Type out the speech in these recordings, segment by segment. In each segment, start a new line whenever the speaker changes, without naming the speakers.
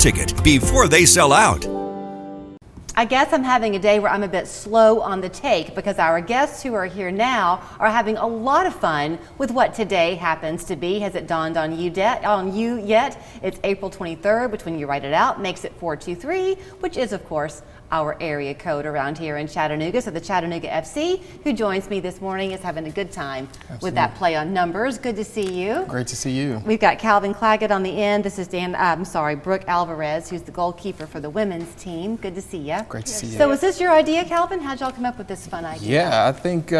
ticket before they sell out.
I guess I'm having a day where I'm a bit slow on the take because our guests who are here now are having a lot of fun with what today happens to be. Has it dawned on you yet? It's April 23rd, which when you write it out makes it 423, which is of course our area code around here in Chattanooga. So the Chattanooga FC, who joins me this morning, is having a good time with that play on numbers. Good to see you.
Great to see you.
We've got Calvin Claggett on the end. This is Brooke Alvarez, who's the goalkeeper for the women's team. Good to see you.
Great to see you.
So was this your idea, Calvin? How'd y'all come up with this fun idea?
Yeah, I think,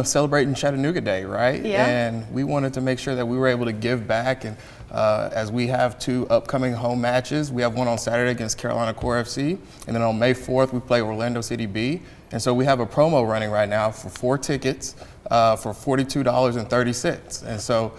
celebrating Chattanooga Day, right?
Yeah.
And we wanted to make sure that we were able to give back. And as we have 2 upcoming home matches, we have one on Saturday against Carolina Core FC. And then on May 4th, we play Orlando City B. And so we have a promo running right now for 4 tickets for $42.30. And so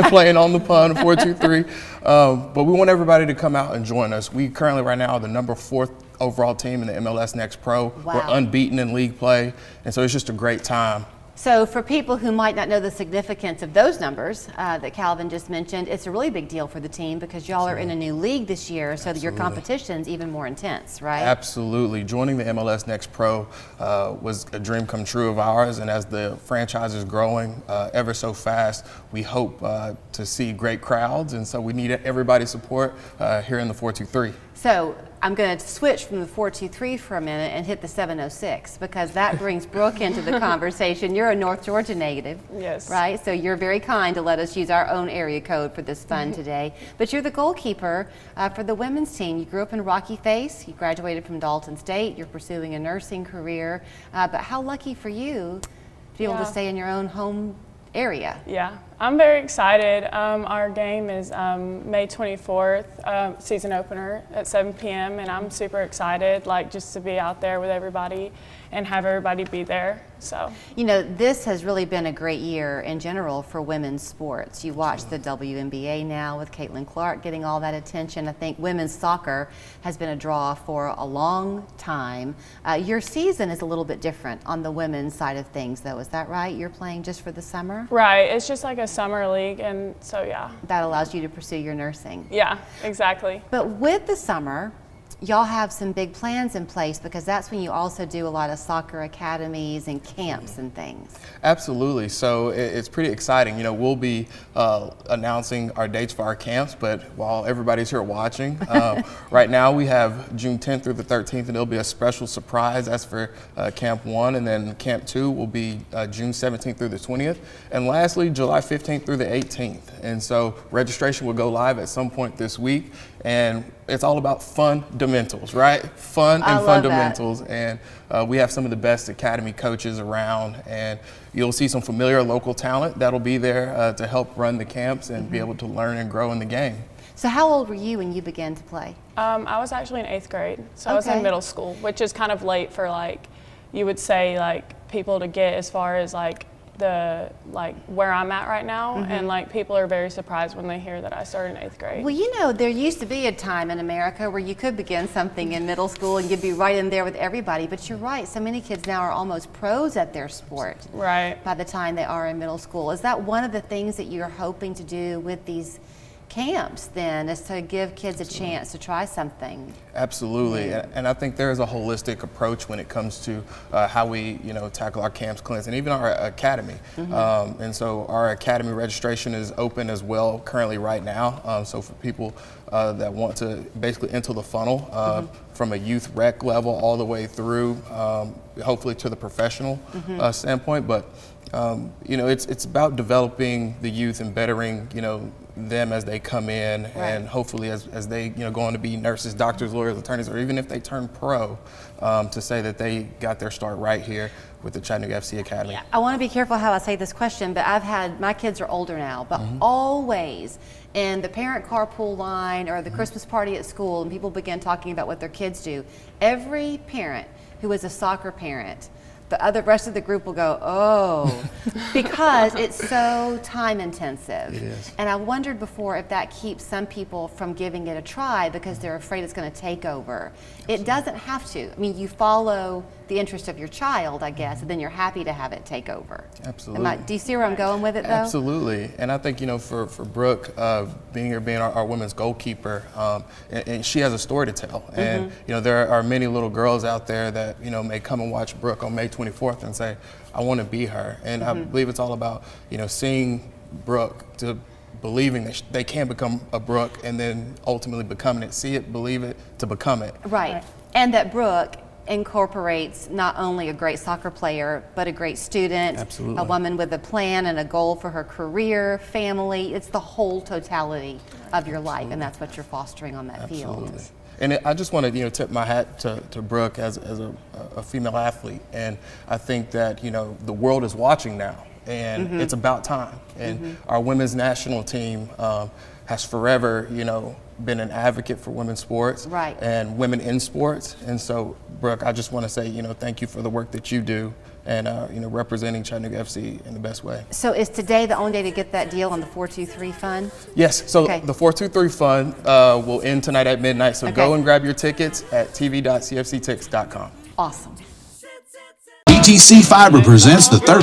playing on the pun, 423. But we want everybody to come out and join us. We currently right now are the number 4th overall team in the MLS Next Pro.
Wow.
We're unbeaten in league play. And so it's just a great time.
So for people who might not know the significance of those numbers that Calvin just mentioned, it's a really big deal for the team because y'all are in a new league this year, so that your competition's even more intense, right?
Absolutely. Joining the MLS Next Pro was a dream come true of ours, and as the franchise is growing ever so fast, we hope to see great crowds, and so we need everybody's support here in the 423.
So I'm going to switch from the 423 for a minute and hit the 706 because that brings Brooke into the conversation. You're a North Georgia native,
yes,
right? So you're very kind to let us use our own area code for this fun today. But you're the goalkeeper for the women's team. You grew up in Rocky Face. You graduated from Dalton State. You're pursuing a nursing career. But how lucky for you to be able to stay in your own home area.
Yeah, I'm very excited. Our game is May 24th, season opener at 7 p.m. and I'm super excited, just to be out there with everybody and have everybody be there. So,
you know, this has really been a great year in general for women's sports. You watch the WNBA now with Caitlin Clark getting all that attention. I think women's soccer has been a draw for a long time. Your season is a little bit different on the women's side of things, though. Is that right? You're playing just for the summer?
Right. It's just like a summer league, and so yeah.
That allows you to pursue your nursing.
Yeah, exactly.
But with the summer, y'all have some big plans in place because that's when you also do a lot of soccer academies and camps and things.
Absolutely. So it's pretty exciting. You know, we'll be announcing our dates for our camps, but while everybody's here watching, right now we have June 10th through the 13th, and it'll be a special surprise. That's for Camp 1, and then Camp 2 will be June 17th through the 20th, and lastly, July 15th through the 18th. And so registration will go live at some point this week, and it's all about fundamentals, right? Fun and fundamentals. And we have some of the best academy coaches around, and you'll see some familiar local talent that'll be there to help run the camps and be able to learn and grow in the game.
So how old were you when you began to play?
I was actually in 8th grade, so I was in middle school, which is kind of late for you would say people to get as far as where I'm at right now, and people are very surprised when they hear that I started in 8th grade.
Well, you know, there used to be a time in America where you could begin something in middle school and you'd be right in there with everybody, but you're right, so many kids now are almost pros at their sport by the time they are in middle school. Is that one of the things that you're hoping to do with these camps then, is to give kids a chance to try something?
Absolutely, and I think there is a holistic approach when it comes to how we tackle our camps, clinics, and even our academy. And so our academy registration is open as well currently right now. So for people that want to basically enter the funnel from a youth rec level all the way through, hopefully to the professional standpoint, but it's about developing the youth and bettering them as they come in, and hopefully as they go on to be nurses, doctors, lawyers, attorneys, or even if they turn pro, to say that they got their start right here with the Chattanooga FC Academy.
I want to be careful how I say this question, but my kids are older now, but always in the parent carpool line or the Christmas party at school, and people begin talking about what their kids do, every parent who is a soccer parent the rest of the group will go, oh, because it's so time intensive.
It is.
And I wondered before if that keeps some people from giving it a try because they're afraid it's going to take over. It doesn't have to. I mean, you follow the interest of your child, I guess, and then you're happy to have it take over.
Absolutely.
Do you see where I'm going with it, though?
Absolutely. And I think, for Brooke, being here, being our women's goalkeeper, and she has a story to tell. And, there are many little girls out there that, may come and watch Brooke on May 24th and say, I want to be her. And I believe it's all about, seeing Brooke to believing that they can become a Brooke and then ultimately becoming it. See it, believe it, to become it.
Right. And that Brooke incorporates not only a great soccer player, but a great student,
Absolutely.
A woman with a plan and a goal for her career, family. It's the whole totality of your life, and that's what you're fostering on that
Absolutely.
field.
And I just want to, tip my hat to Brooke as a female athlete. And I think that, the world is watching now, and it's about time. And our women's national team has forever, been an advocate for women's sports and women in sports. And so, Brooke, I just want to say, thank you for the work that you do and, representing Chattanooga FC in the best way.
So is today the only day to get that deal on the 423 fund?
Yes, so the 423 fund will end tonight at midnight. So go and grab your tickets at tv.cfctix.com.
Awesome.
ETC Fiber presents the third